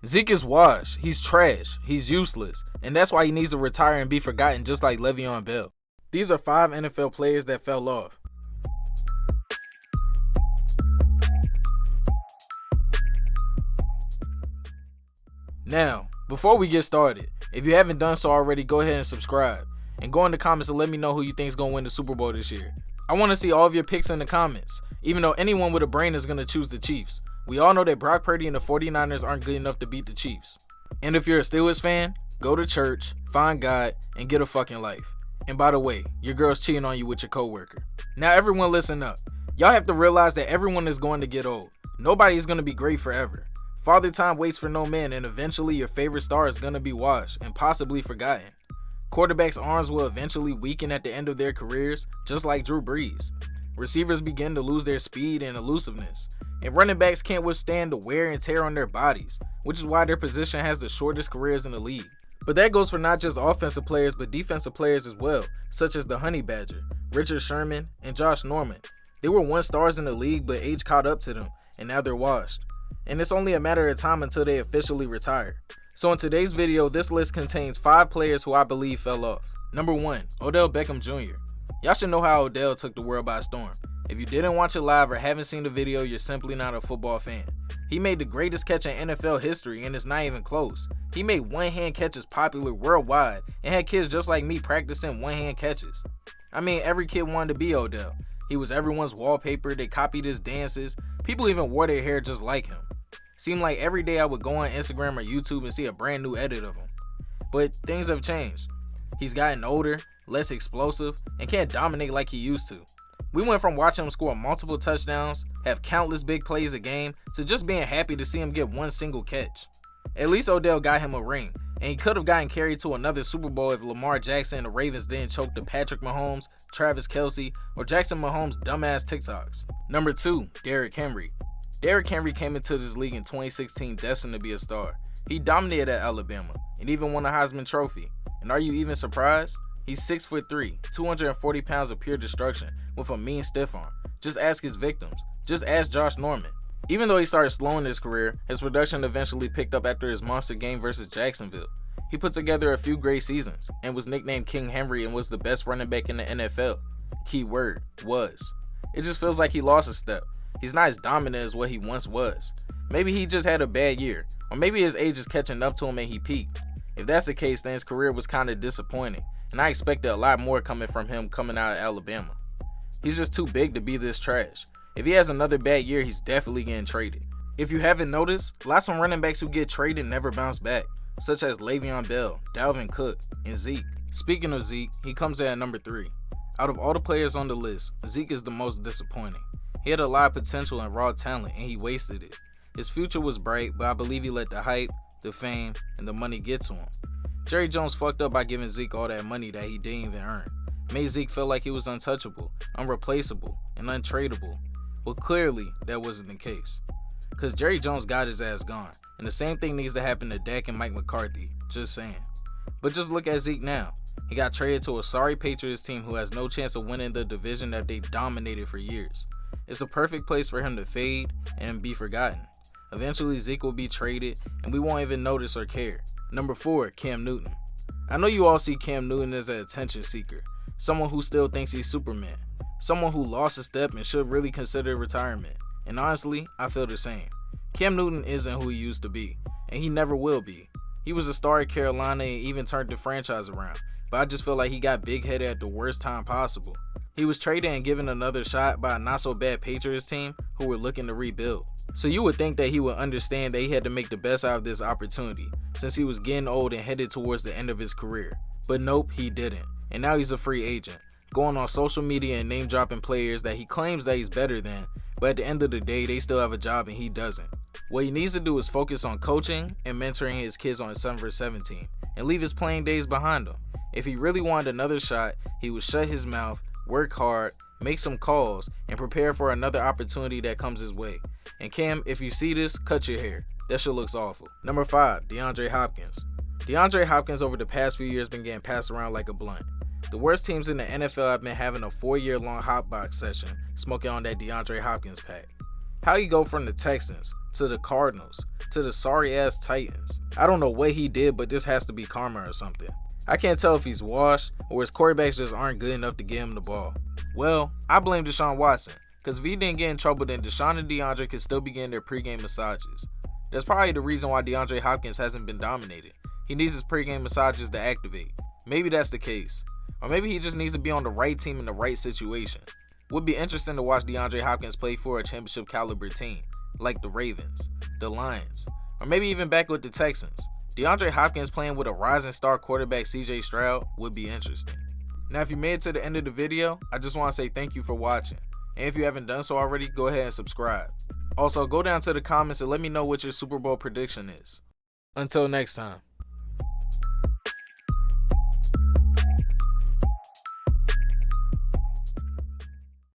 Zeke is washed, he's trash, he's useless, and that's why he needs to retire and be forgotten just like Le'Veon Bell. These are 5 NFL players that fell off. Now, before we get started, if you haven't done so already, go ahead and subscribe. And go in the comments and let me know who you think is going to win the Super Bowl this year. I want to see all of your picks in the comments, even though anyone with a brain is going to choose the Chiefs. We all know that Brock Purdy and the 49ers aren't good enough to beat the Chiefs. And if you're a Steelers fan, go to church, find God, and get a fucking life. And by the way, your girl's cheating on you with your coworker. Now everyone listen up. Y'all have to realize that everyone is going to get old. Nobody is going to be great forever. Father Time waits for no man, and eventually your favorite star is going to be washed and possibly forgotten. Quarterbacks' arms will eventually weaken at the end of their careers, just like Drew Brees. Receivers begin to lose their speed and elusiveness, and running backs can't withstand the wear and tear on their bodies, which is why their position has the shortest careers in the league. But that goes for not just offensive players, but defensive players as well, such as the Honey Badger, Richard Sherman, and Josh Norman. They were once stars in the league, but age caught up to them, and now they're washed. And it's only a matter of time until they officially retire. So in today's video, this list contains 5 players who I believe fell off. Number 1, Odell Beckham Jr. Y'all should know how Odell took the world by storm. If you didn't watch it live or haven't seen the video, you're simply not a football fan. He made the greatest catch in NFL history, and it's not even close. He made one-hand catches popular worldwide and had kids just like me practicing one-hand catches. I mean, every kid wanted to be Odell. He was everyone's wallpaper, they copied his dances, people even wore their hair just like him. Seemed like every day I would go on Instagram or YouTube and see a brand new edit of him. But things have changed. He's gotten older, less explosive, and can't dominate like he used to. We went from watching him score multiple touchdowns, have countless big plays a game, to just being happy to see him get one single catch. At least Odell got him a ring, and he could have gotten carried to another Super Bowl if Lamar Jackson and the Ravens didn't choke to Patrick Mahomes, Travis Kelce, or Jackson Mahomes' dumbass TikToks. Number 2, Derrick Henry. Derrick Henry came into this league in 2016 destined to be a star. He dominated at Alabama and even won a Heisman Trophy. And are you even surprised? He's 6'3", 240 pounds of pure destruction with a mean stiff arm. Just ask his victims. Just ask Josh Norman. Even though he started slow in his career, his production eventually picked up after his monster game versus Jacksonville. He put together a few great seasons and was nicknamed King Henry and was the best running back in the NFL. Key word, was. It just feels like he lost a step. He's not as dominant as what he once was. Maybe he just had a bad year, or maybe his age is catching up to him and he peaked. If that's the case, then his career was kind of disappointing, and I expected a lot more coming from him coming out of Alabama. He's just too big to be this trash. If he has another bad year, he's definitely getting traded. If you haven't noticed, lots of running backs who get traded never bounce back, such as Le'Veon Bell, Dalvin Cook, and Zeke. Speaking of Zeke, he comes in at number 3. Out of all the players on the list, Zeke is the most disappointing. He had a lot of potential and raw talent, and he wasted it. His future was bright, but I believe he let the hype, the fame, and the money get to him. Jerry Jones fucked up by giving Zeke all that money that he didn't even earn. Made Zeke feel like he was untouchable, unreplaceable, and untradeable. But clearly, that wasn't the case. Because Jerry Jones got his ass gone, and the same thing needs to happen to Dak and Mike McCarthy. Just saying. But just look at Zeke now. He got traded to a sorry Patriots team who has no chance of winning the division that they dominated for years. It's a perfect place for him to fade and be forgotten. Eventually Zeke will be traded and we won't even notice or care. Number 4, Cam Newton. I know you all see Cam Newton as an attention seeker, someone who still thinks he's Superman, someone who lost a step and should really consider retirement. And honestly, I feel the same. Cam Newton isn't who he used to be, and he never will be. He was a star at Carolina and even turned the franchise around, but I just feel like he got big-headed at the worst time possible. He was traded and given another shot by a not-so-bad Patriots team who were looking to rebuild. So you would think that he would understand that he had to make the best out of this opportunity, since he was getting old and headed towards the end of his career. But nope, he didn't. And now he's a free agent, going on social media and name-dropping players that he claims that he's better than, but at the end of the day, they still have a job and he doesn't. What he needs to do is focus on coaching and mentoring his kids on his 7-for-7 team, and leave his playing days behind him. If he really wanted another shot, he would shut his mouth, work hard, make some calls, and prepare for another opportunity that comes his way. And Cam, if you see this, cut your hair. That shit looks awful. Number 5, DeAndre Hopkins. DeAndre Hopkins over the past few years been getting passed around like a blunt. The worst teams in the NFL have been having a 4-year-long hotbox session smoking on that DeAndre Hopkins pack. How you go from the Texans, to the Cardinals, to the sorry ass Titans. I don't know what he did, but this has to be karma or something. I can't tell if he's washed or his quarterbacks just aren't good enough to get him the ball. Well, I blame Deshaun Watson, because if he didn't get in trouble, then Deshaun and DeAndre could still be getting their pregame massages. That's probably the reason why DeAndre Hopkins hasn't been dominated. He needs his pregame massages to activate. Maybe that's the case. Or maybe he just needs to be on the right team in the right situation. Would be interesting to watch DeAndre Hopkins play for a championship caliber team, like the Ravens, the Lions, or maybe even back with the Texans. DeAndre Hopkins playing with a rising star quarterback CJ Stroud would be interesting. Now, if you made it to the end of the video, I just want to say thank you for watching. And if you haven't done so already, go ahead and subscribe. Also, go down to the comments and let me know what your Super Bowl prediction is. Until next time.